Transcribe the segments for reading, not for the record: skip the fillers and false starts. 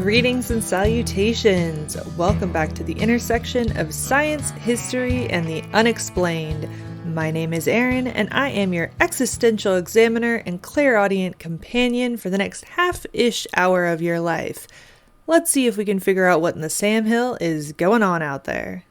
Greetings and salutations! Welcome back to the intersection of science, history, and the unexplained. My name is Erin, and I am your existential examiner and clairaudient companion for the next half-ish hour of your life. Let's see if we can figure out what in the Sam Hill is going on out there.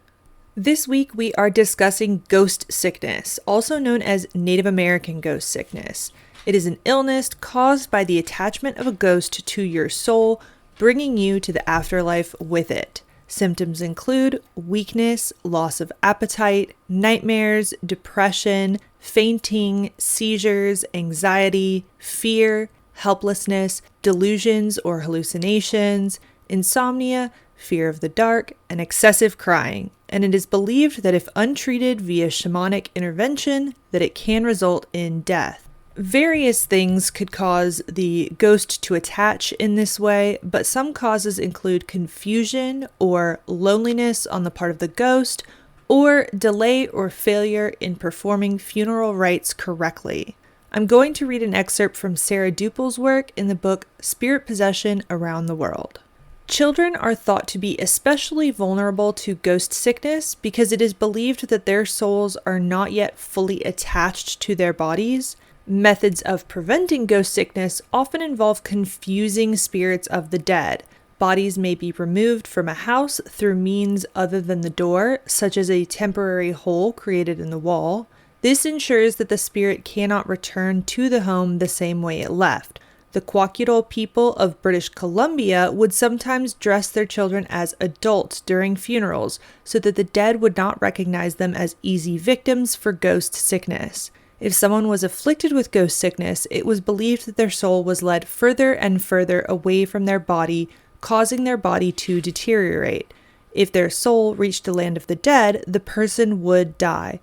This week we are discussing ghost sickness, also known as Native American ghost sickness. It is an illness caused by the attachment of a ghost to your soul, bringing you to the afterlife with it. Symptoms include weakness, loss of appetite, nightmares, depression, fainting, seizures, anxiety, fear, helplessness, delusions or hallucinations, insomnia, fear of the dark, and excessive crying. And it is believed that if untreated via shamanic intervention, that it can result in death. Various things could cause the ghost to attach in this way, but some causes include confusion or loneliness on the part of the ghost, or delay or failure in performing funeral rites correctly. I'm going to read an excerpt from Sarah Dupel's work in the book Spirit Possession Around the World. Children are thought to be especially vulnerable to ghost sickness because it is believed that their souls are not yet fully attached to their bodies. Methods of preventing ghost sickness often involve confusing spirits of the dead. Bodies may be removed from a house through means other than the door, such as a temporary hole created in the wall. This ensures that the spirit cannot return to the home the same way it left. The Kwakiutl people of British Columbia would sometimes dress their children as adults during funerals so that the dead would not recognize them as easy victims for ghost sickness. If someone was afflicted with ghost sickness, it was believed that their soul was led further and further away from their body, causing their body to deteriorate. If their soul reached the land of the dead, the person would die.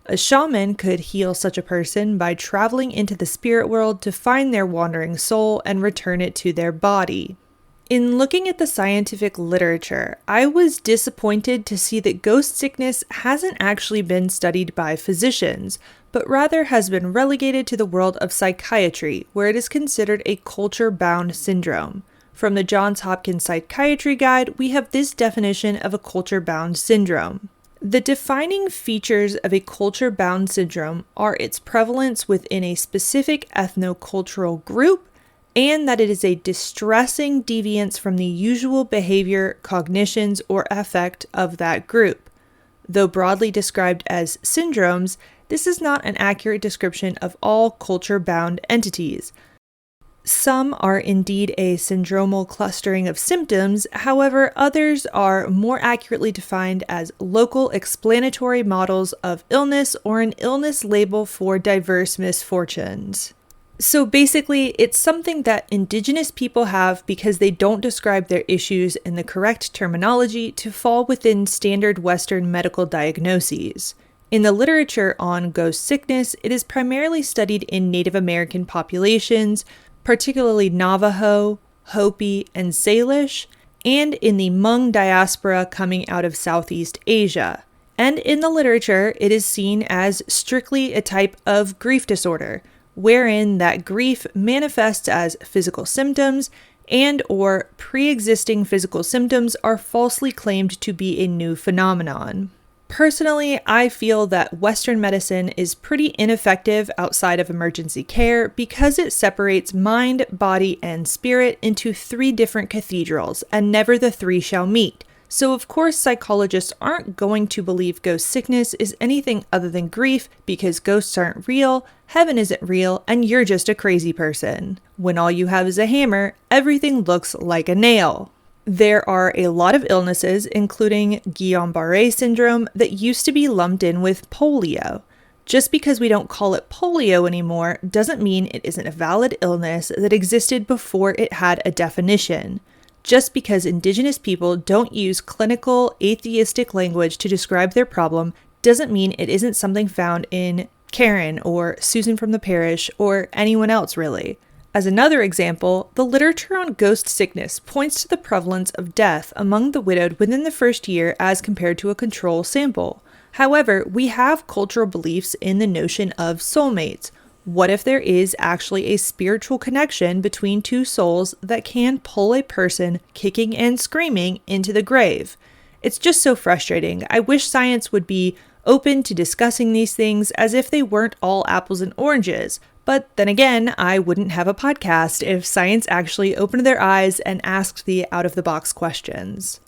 A shaman could heal such a person by traveling into the spirit world to find their wandering soul and return it to their body. In looking at the scientific literature, I was disappointed to see that ghost sickness hasn't actually been studied by physicians, but rather has been relegated to the world of psychiatry, where it is considered a culture-bound syndrome. From the Johns Hopkins Psychiatry Guide, we have this definition of a culture-bound syndrome. The defining features of a culture-bound syndrome are its prevalence within a specific ethnocultural group, and that it is a distressing deviance from the usual behavior, cognitions, or affect of that group. Though broadly described as syndromes, this is not an accurate description of all culture-bound entities. Some are indeed a syndromal clustering of symptoms, however, others are more accurately defined as local explanatory models of illness or an illness label for diverse misfortunes. So basically, it's something that indigenous people have because they don't describe their issues in the correct terminology to fall within standard Western medical diagnoses. In the literature on ghost sickness, it is primarily studied in Native American populations, particularly Navajo, Hopi, and Salish, and in the Hmong diaspora coming out of Southeast Asia. And in the literature, it is seen as strictly a type of grief disorder, wherein that grief manifests as physical symptoms and or pre-existing physical symptoms are falsely claimed to be a new phenomenon. Personally, I feel that Western medicine is pretty ineffective outside of emergency care because it separates mind, body, and spirit into three different cathedrals, and never the three shall meet. So of course psychologists aren't going to believe ghost sickness is anything other than grief because ghosts aren't real, heaven isn't real, and you're just a crazy person. When all you have is a hammer, everything looks like a nail. There are a lot of illnesses, including Guillain-Barré syndrome, that used to be lumped in with polio. Just because we don't call it polio anymore doesn't mean it isn't a valid illness that existed before it had a definition. Just because indigenous people don't use clinical, atheistic language to describe their problem doesn't mean it isn't something found in Karen or Susan from the parish or anyone else really. As another example, the literature on ghost sickness points to the prevalence of death among the widowed within the first year as compared to a control sample. However, we have cultural beliefs in the notion of soulmates. What if there is actually a spiritual connection between two souls that can pull a person kicking and screaming into the grave? It's just so frustrating. I wish science would be open to discussing these things as if they weren't all apples and oranges. But then again, I wouldn't have a podcast if science actually opened their eyes and asked the out-of-the-box questions.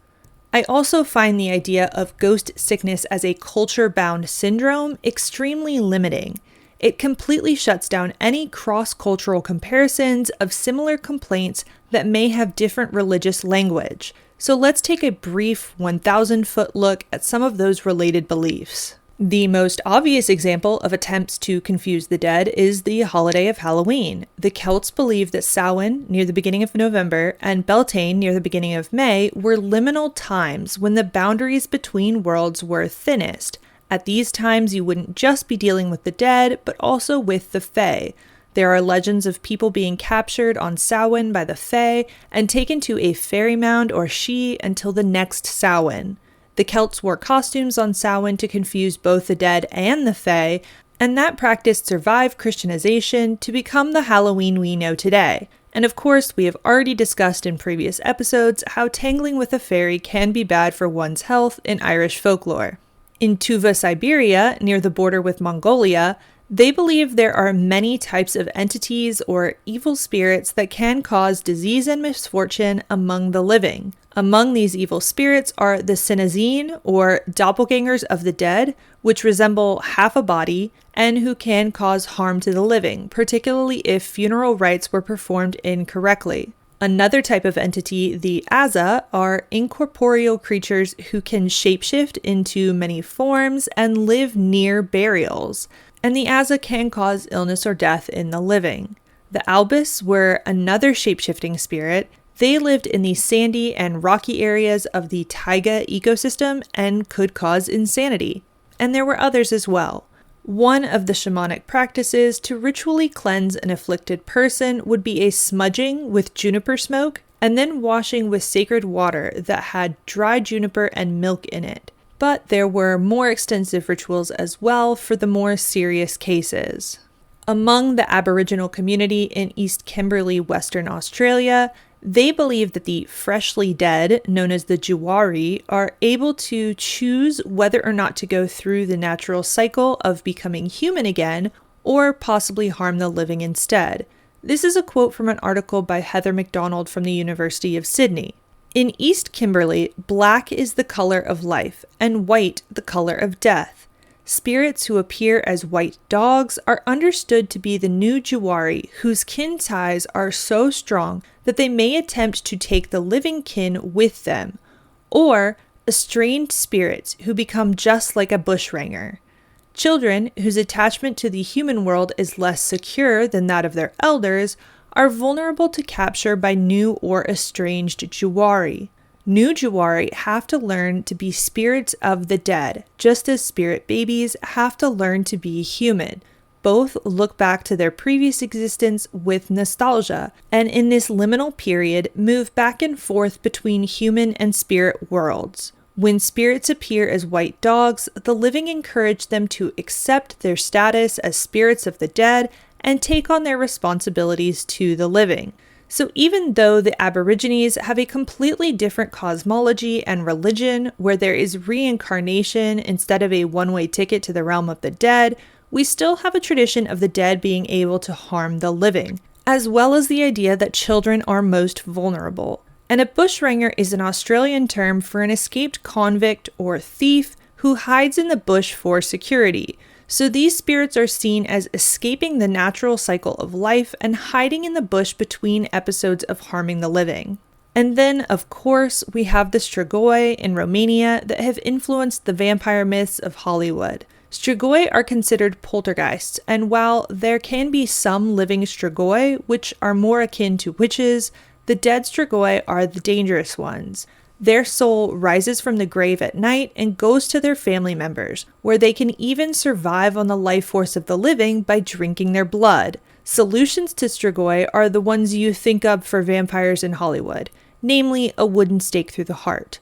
I also find the idea of ghost sickness as a culture-bound syndrome extremely limiting. It completely shuts down any cross-cultural comparisons of similar complaints that may have different religious language. So let's take a brief 1,000-foot look at some of those related beliefs. The most obvious example of attempts to confuse the dead is the holiday of Halloween. The Celts believed that Samhain, near the beginning of November, and Beltane, near the beginning of May, were liminal times when the boundaries between worlds were thinnest. At these times, you wouldn't just be dealing with the dead, but also with the Fae. There are legends of people being captured on Samhain by the Fae and taken to a fairy mound or Sidhe until the next Samhain. The Celts wore costumes on Samhain to confuse both the dead and the Fae, and that practice survived Christianization to become the Halloween we know today. And of course, we have already discussed in previous episodes how tangling with a fairy can be bad for one's health in Irish folklore. In Tuva, Siberia, near the border with Mongolia, they believe there are many types of entities or evil spirits that can cause disease and misfortune among the living. Among these evil spirits are the Sinazine, or doppelgangers of the dead, which resemble half a body, and who can cause harm to the living, particularly if funeral rites were performed incorrectly. Another type of entity, the Aza, are incorporeal creatures who can shapeshift into many forms and live near burials. And the Aza can cause illness or death in the living. The Albus were another shapeshifting spirit. They lived in the sandy and rocky areas of the taiga ecosystem and could cause insanity. And there were others as well. One of the shamanic practices to ritually cleanse an afflicted person would be a smudging with juniper smoke and then washing with sacred water that had dry juniper and milk in it. But there were more extensive rituals as well for the more serious cases. Among the Aboriginal community in East Kimberley, Western Australia, they believe that the freshly dead, known as the Juwari, are able to choose whether or not to go through the natural cycle of becoming human again, or possibly harm the living instead. This is a quote from an article by Heather MacDonald from the University of Sydney. In East Kimberley, black is the color of life, and white the color of death. Spirits who appear as white dogs are understood to be the new Juwari, whose kin ties are so strong that they may attempt to take the living kin with them, or estranged spirits who become just like a bushranger. Children, whose attachment to the human world is less secure than that of their elders, are vulnerable to capture by new or estranged Juwari. New Juwari have to learn to be spirits of the dead, just as spirit babies have to learn to be human. Both look back to their previous existence with nostalgia, and in this liminal period move back and forth between human and spirit worlds. When spirits appear as white dogs, the living encourage them to accept their status as spirits of the dead and take on their responsibilities to the living. So even though the Aborigines have a completely different cosmology and religion, where there is reincarnation instead of a one-way ticket to the realm of the dead, we still have a tradition of the dead being able to harm the living, as well as the idea that children are most vulnerable. And a bushranger is an Australian term for an escaped convict or thief who hides in the bush for security. So these spirits are seen as escaping the natural cycle of life and hiding in the bush between episodes of harming the living. And then, of course, we have the Strigoi in Romania that have influenced the vampire myths of Hollywood. Strigoi are considered poltergeists, and while there can be some living Strigoi, which are more akin to witches, the dead Strigoi are the dangerous ones. Their soul rises from the grave at night and goes to their family members, where they can even survive on the life force of the living by drinking their blood. Solutions to Strigoi are the ones you think of for vampires in Hollywood, namely a wooden stake through the heart.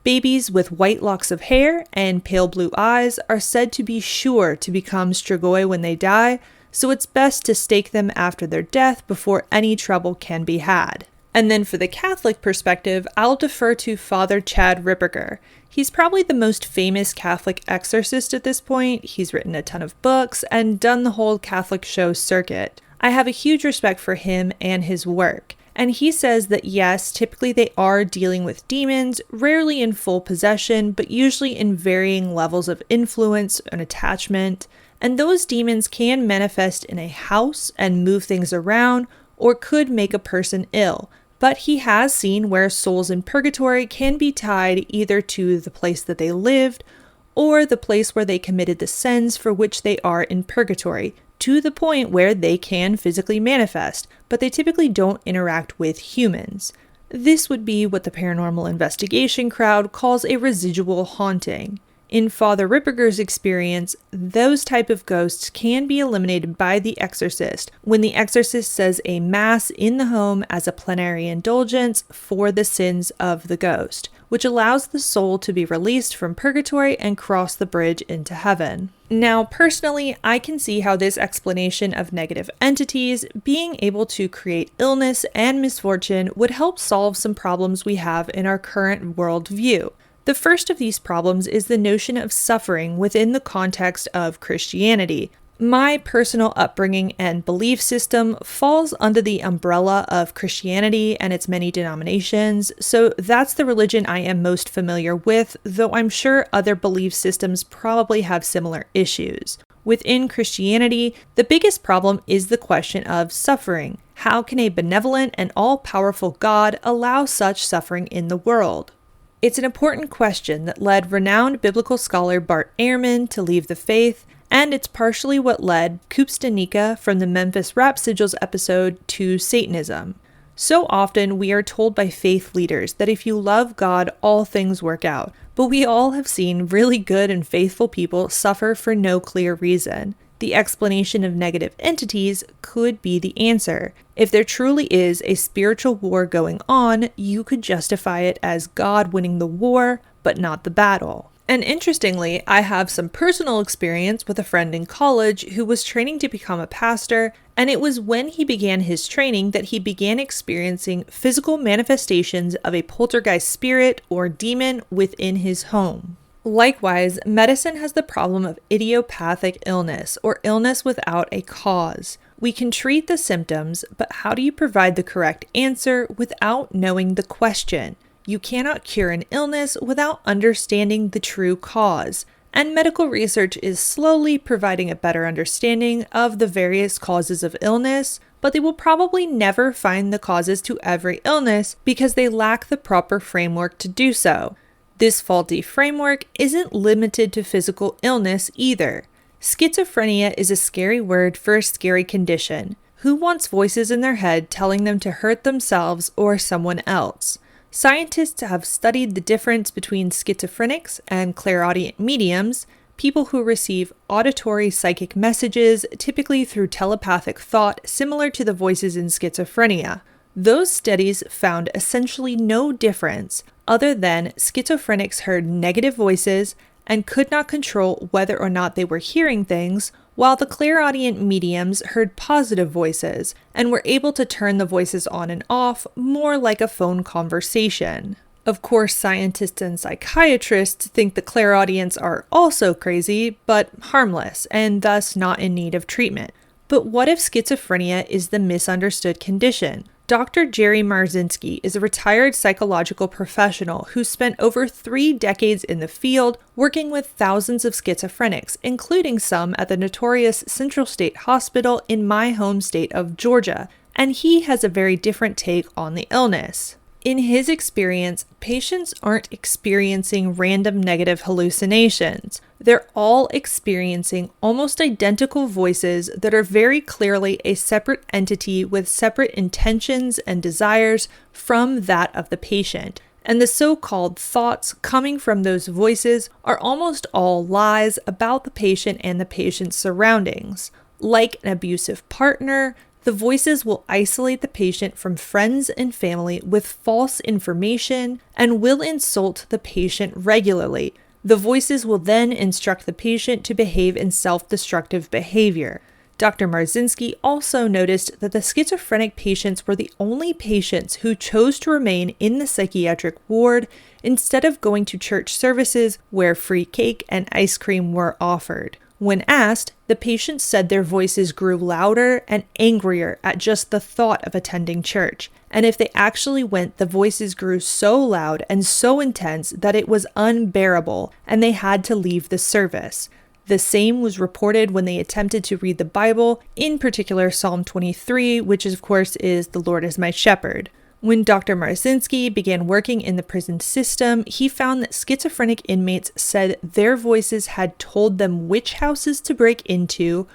Babies with white locks of hair and pale blue eyes are said to be sure to become Strigoi when they die, so it's best to stake them after their death before any trouble can be had. And then for the Catholic perspective, I'll defer to Father Chad Ripperger. He's probably the most famous Catholic exorcist at this point. He's written a ton of books and done the whole Catholic show circuit. I have a huge respect for him and his work. And he says that yes, typically they are dealing with demons, rarely in full possession, but usually in varying levels of influence and attachment. And those demons can manifest in a house and move things around, or could make a person ill. But he has seen where souls in purgatory can be tied either to the place that they lived or the place where they committed the sins for which they are in purgatory, to the point where they can physically manifest, but they typically don't interact with humans. This would be what the paranormal investigation crowd calls a residual haunting. In Father Ripperger's experience, those type of ghosts can be eliminated by the exorcist when the exorcist says a mass in the home as a plenary indulgence for the sins of the ghost, which allows the soul to be released from purgatory and cross the bridge into heaven. Now, personally, I can see how this explanation of negative entities being able to create illness and misfortune would help solve some problems we have in our current worldview. The first of these problems is the notion of suffering within the context of Christianity. My personal upbringing and belief system falls under the umbrella of Christianity and its many denominations, so that's the religion I am most familiar with, though I'm sure other belief systems probably have similar issues. Within Christianity, the biggest problem is the question of suffering. How can a benevolent and all-powerful God allow such suffering in the world? It's an important question that led renowned biblical scholar Bart Ehrman to leave the faith, and it's partially what led Kupstanika from the Memphis Rap Sigils episode to Satanism. So often we are told by faith leaders that if you love God, all things work out, but we all have seen really good and faithful people suffer for no clear reason. The explanation of negative entities could be the answer. If there truly is a spiritual war going on, you could justify it as God winning the war, but not the battle. And interestingly, I have some personal experience with a friend in college who was training to become a pastor, and it was when he began his training that he began experiencing physical manifestations of a poltergeist spirit or demon within his home. Likewise, medicine has the problem of idiopathic illness, or illness without a cause. We can treat the symptoms, but how do you provide the correct answer without knowing the question? You cannot cure an illness without understanding the true cause, and medical research is slowly providing a better understanding of the various causes of illness, but they will probably never find the causes to every illness because they lack the proper framework to do so. This faulty framework isn't limited to physical illness either. Schizophrenia is a scary word for a scary condition. Who wants voices in their head telling them to hurt themselves or someone else? Scientists have studied the difference between schizophrenics and clairaudient mediums, people who receive auditory psychic messages, typically through telepathic thought, similar to the voices in schizophrenia. Those studies found essentially no difference other than schizophrenics heard negative voices and could not control whether or not they were hearing things, while the clairaudient mediums heard positive voices and were able to turn the voices on and off more like a phone conversation. Of course, scientists and psychiatrists think the clairaudients are also crazy, but harmless, and thus not in need of treatment. But what if schizophrenia is the misunderstood condition? Dr. Jerry Marzinski is a retired psychological professional who spent over 3 decades in the field working with thousands of schizophrenics, including some at the notorious Central State Hospital in my home state of Georgia, and he has a very different take on the illness. In his experience, patients aren't experiencing random negative hallucinations. They're all experiencing almost identical voices that are very clearly a separate entity with separate intentions and desires from that of the patient. And the so-called thoughts coming from those voices are almost all lies about the patient and the patient's surroundings. Like an abusive partner, the voices will isolate the patient from friends and family with false information and will insult the patient regularly. The voices will then instruct the patient to behave in self-destructive behavior. Dr. Marzinski also noticed that the schizophrenic patients were the only patients who chose to remain in the psychiatric ward instead of going to church services where free cake and ice cream were offered. When asked, the patients said their voices grew louder and angrier at just the thought of attending church. And if they actually went, the voices grew so loud and so intense that it was unbearable, and they had to leave the service. The same was reported when they attempted to read the Bible, in particular Psalm 23, which of course is "The Lord is my shepherd." When Dr. Marzinski began working in the prison system, he found that schizophrenic inmates said their voices had told them which houses to break into,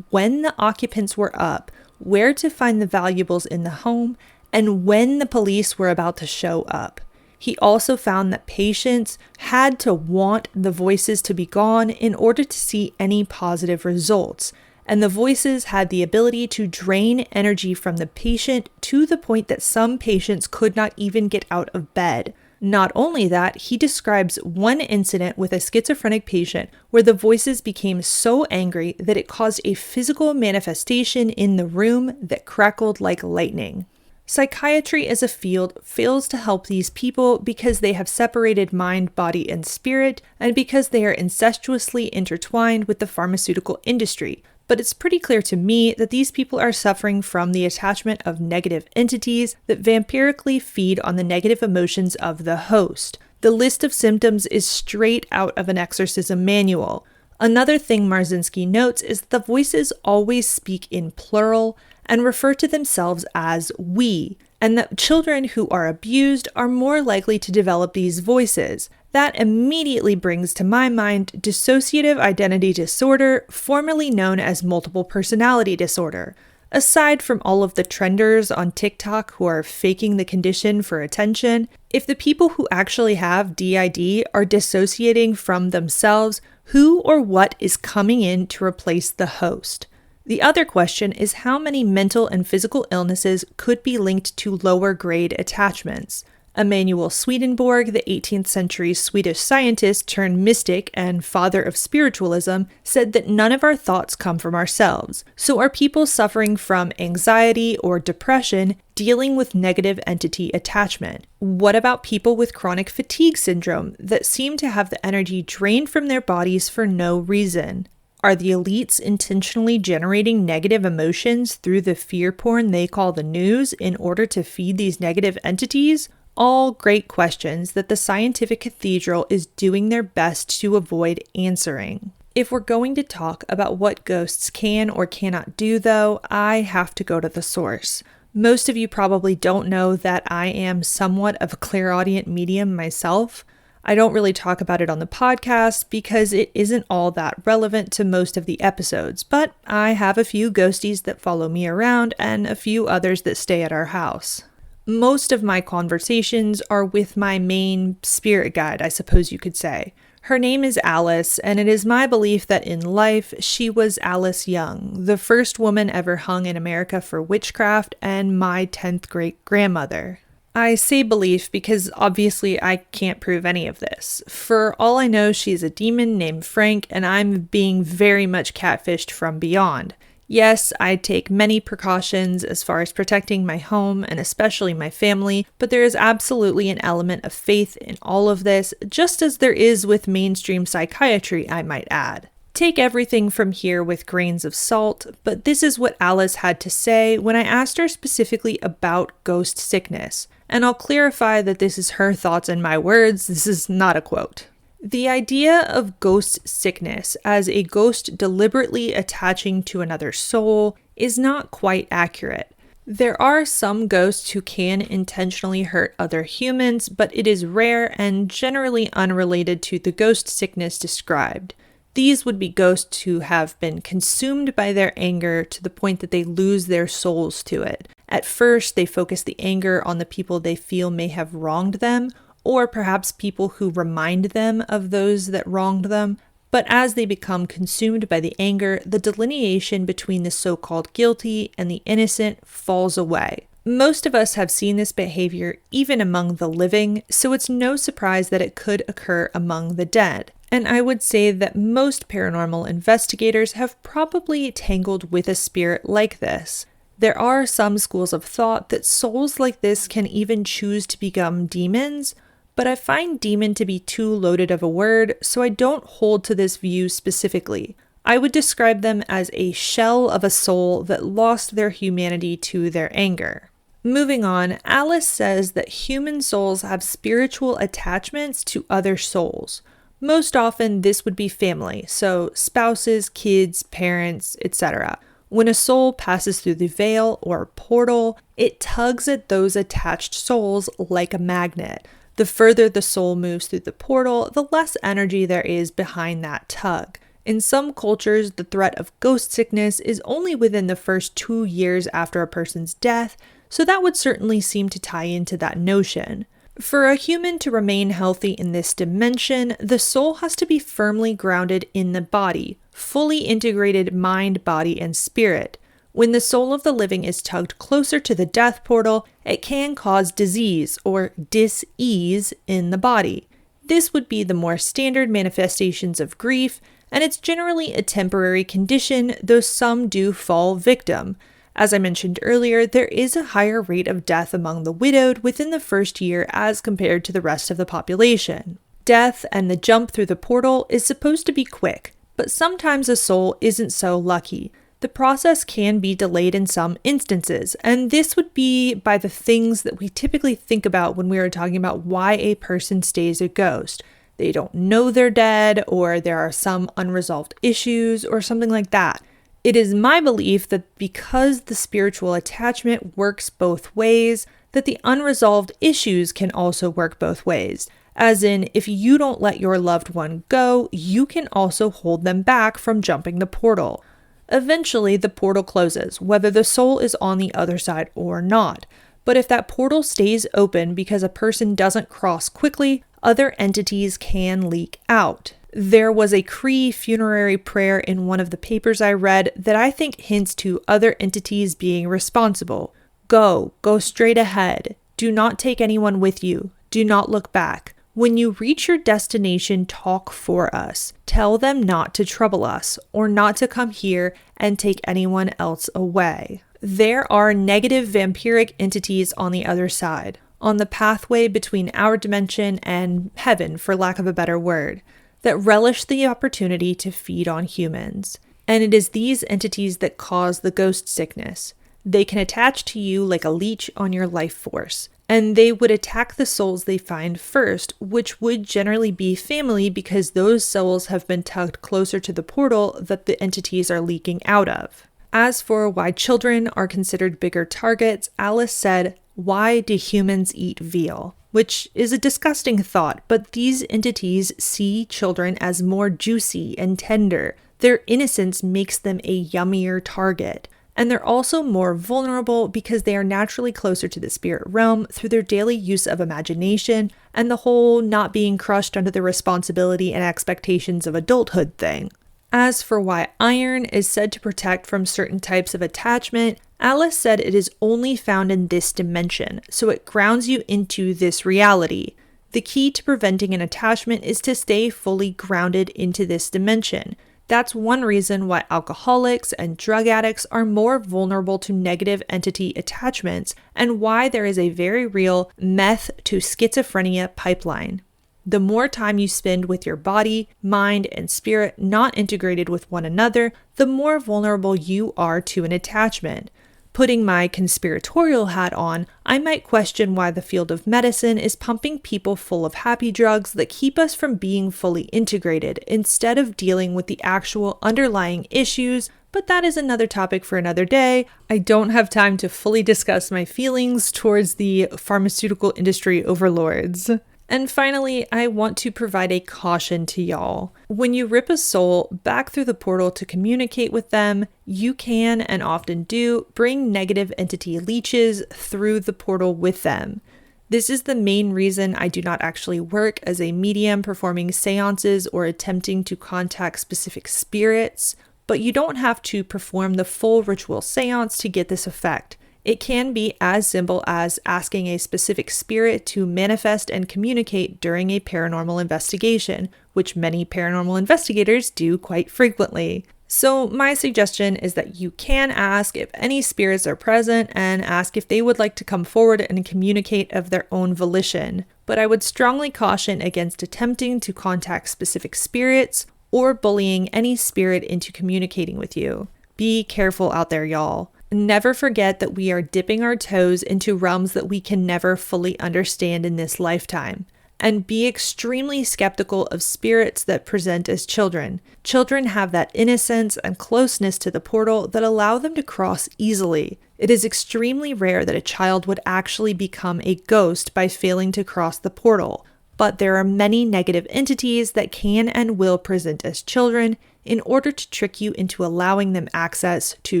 when the occupants were up, where to find the valuables in the home, and when the police were about to show up. He also found that patients had to want the voices to be gone in order to see any positive results, and the voices had the ability to drain energy from the patient to the point that some patients could not even get out of bed. Not only that, he describes one incident with a schizophrenic patient where the voices became so angry that it caused a physical manifestation in the room that crackled like lightning. Psychiatry as a field fails to help these people because they have separated mind, body, and spirit, and because they are incestuously intertwined with the pharmaceutical industry. But it's pretty clear to me that these people are suffering from the attachment of negative entities that vampirically feed on the negative emotions of the host. The list of symptoms is straight out of an exorcism manual. Another thing Marzinski notes is that the voices always speak in plural and refer to themselves as we, and that children who are abused are more likely to develop these voices. That immediately brings to my mind dissociative identity disorder, formerly known as multiple personality disorder. Aside from all of the trenders on TikTok who are faking the condition for attention, if the people who actually have DID are dissociating from themselves, who or what is coming in to replace the host? The other question is how many mental and physical illnesses could be linked to lower grade attachments. Emanuel Swedenborg, the 18th century Swedish scientist turned mystic and father of spiritualism, said that none of our thoughts come from ourselves. So are people suffering from anxiety or depression dealing with negative entity attachment? What about people with chronic fatigue syndrome that seem to have the energy drained from their bodies for no reason? Are the elites intentionally generating negative emotions through the fear porn they call the news in order to feed these negative entities? All great questions that the scientific cathedral is doing their best to avoid answering. If we're going to talk about what ghosts can or cannot do, though, I have to go to the source. Most of you probably don't know that I am somewhat of a clairaudient medium myself. I don't really talk about it on the podcast because it isn't all that relevant to most of the episodes, but I have a few ghosties that follow me around and a few others that stay at our house. Most of my conversations are with my main spirit guide, I suppose you could say. Her name is Alice, and it is my belief that in life, she was Alice Young, the first woman ever hung in America for witchcraft and my 10th great-grandmother. I say belief because obviously I can't prove any of this. For all I know, she's a demon named Frank, and I'm being very much catfished from beyond. Yes, I take many precautions as far as protecting my home and especially my family, but there is absolutely an element of faith in all of this, just as there is with mainstream psychiatry, I might add. Take everything from here with grains of salt, but this is what Alice had to say when I asked her specifically about ghost sickness. And I'll clarify that this is her thoughts and my words, this is not a quote. The idea of ghost sickness as a ghost deliberately attaching to another soul is not quite accurate. There are some ghosts who can intentionally hurt other humans, but it is rare and generally unrelated to the ghost sickness described. These would be ghosts who have been consumed by their anger to the point that they lose their souls to it. At first, they focus the anger on the people they feel may have wronged them, or perhaps people who remind them of those that wronged them. But as they become consumed by the anger, the delineation between the so-called guilty and the innocent falls away. Most of us have seen this behavior even among the living, so it's no surprise that it could occur among the dead. And I would say that most paranormal investigators have probably tangled with a spirit like this. There are some schools of thought that souls like this can even choose to become demons, but I find demon to be too loaded of a word, so I don't hold to this view specifically. I would describe them as a shell of a soul that lost their humanity to their anger. Moving on, Alice says that human souls have spiritual attachments to other souls. Most often, this would be family, so spouses, kids, parents, etc. When a soul passes through the veil or portal, it tugs at those attached souls like a magnet. The further the soul moves through the portal, the less energy there is behind that tug. In some cultures, the threat of ghost sickness is only within the first 2 years after a person's death, so that would certainly seem to tie into that notion. For a human to remain healthy in this dimension, the soul has to be firmly grounded in the body, fully integrated mind, body, and spirit. When the soul of the living is tugged closer to the death portal, it can cause disease or dis-ease in the body. This would be the more standard manifestations of grief, and it's generally a temporary condition, though some do fall victim. As I mentioned earlier, there is a higher rate of death among the widowed within the first year as compared to the rest of the population. Death and the jump through the portal is supposed to be quick, but sometimes a soul isn't so lucky. The process can be delayed in some instances, and this would be by the things that we typically think about when we are talking about why a person stays a ghost. They don't know they're dead, or there are some unresolved issues, or something like that. It is my belief that because the spiritual attachment works both ways, that the unresolved issues can also work both ways. As in, if you don't let your loved one go, you can also hold them back from jumping the portal. Eventually, the portal closes, whether the soul is on the other side or not. But if that portal stays open because a person doesn't cross quickly, other entities can leak out. There was a Cree funerary prayer in one of the papers I read that I think hints to other entities being responsible. Go straight ahead. Do not take anyone with you. Do not look back. When you reach your destination, talk for us. Tell them not to trouble us or not to come here and take anyone else away. There are negative vampiric entities on the other side, on the pathway between our dimension and heaven, for lack of a better word, that relish the opportunity to feed on humans. And it is these entities that cause the ghost sickness. They can attach to you like a leech on your life force, and they would attack the souls they find first, which would generally be family because those souls have been tugged closer to the portal that the entities are leaking out of. As for why children are considered bigger targets, Alice said, "Why do humans eat veal?" Which is a disgusting thought, but these entities see children as more juicy and tender. Their innocence makes them a yummier target. And they're also more vulnerable because they are naturally closer to the spirit realm through their daily use of imagination and the whole not being crushed under the responsibility and expectations of adulthood thing. As for why iron is said to protect from certain types of attachment, Alice said it is only found in this dimension, so it grounds you into this reality. The key to preventing an attachment is to stay fully grounded into this dimension. That's one reason why alcoholics and drug addicts are more vulnerable to negative entity attachments, and why there is a very real meth to schizophrenia pipeline. The more time you spend with your body, mind, and spirit not integrated with one another, the more vulnerable you are to an attachment. Putting my conspiratorial hat on, I might question why the field of medicine is pumping people full of happy drugs that keep us from being fully integrated instead of dealing with the actual underlying issues, but that is another topic for another day. I don't have time to fully discuss my feelings towards the pharmaceutical industry overlords. And finally, I want to provide a caution to y'all. When you rip a soul back through the portal to communicate with them, you can, and often do, bring negative entity leeches through the portal with them. This is the main reason I do not actually work as a medium performing seances or attempting to contact specific spirits, but you don't have to perform the full ritual seance to get this effect. It can be as simple as asking a specific spirit to manifest and communicate during a paranormal investigation, which many paranormal investigators do quite frequently. So my suggestion is that you can ask if any spirits are present and ask if they would like to come forward and communicate of their own volition. But I would strongly caution against attempting to contact specific spirits or bullying any spirit into communicating with you. Be careful out there, y'all. Never forget that we are dipping our toes into realms that we can never fully understand in this lifetime. And be extremely skeptical of spirits that present as children. Children have that innocence and closeness to the portal that allow them to cross easily. It is extremely rare that a child would actually become a ghost by failing to cross the portal. But there are many negative entities that can and will present as children in order to trick you into allowing them access to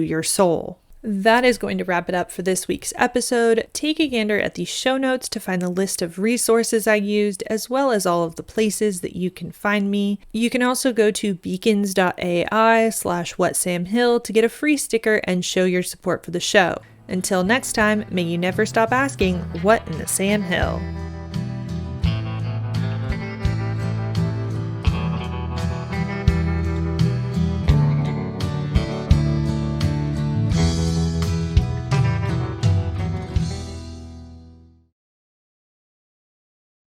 your soul. That is going to wrap it up for this week's episode. Take a gander at the show notes to find the list of resources I used, as well as all of the places that you can find me. You can also go to beacons.ai/whatsamhill to get a free sticker and show your support for the show. Until next time, may you never stop asking, what in the Sam Hill?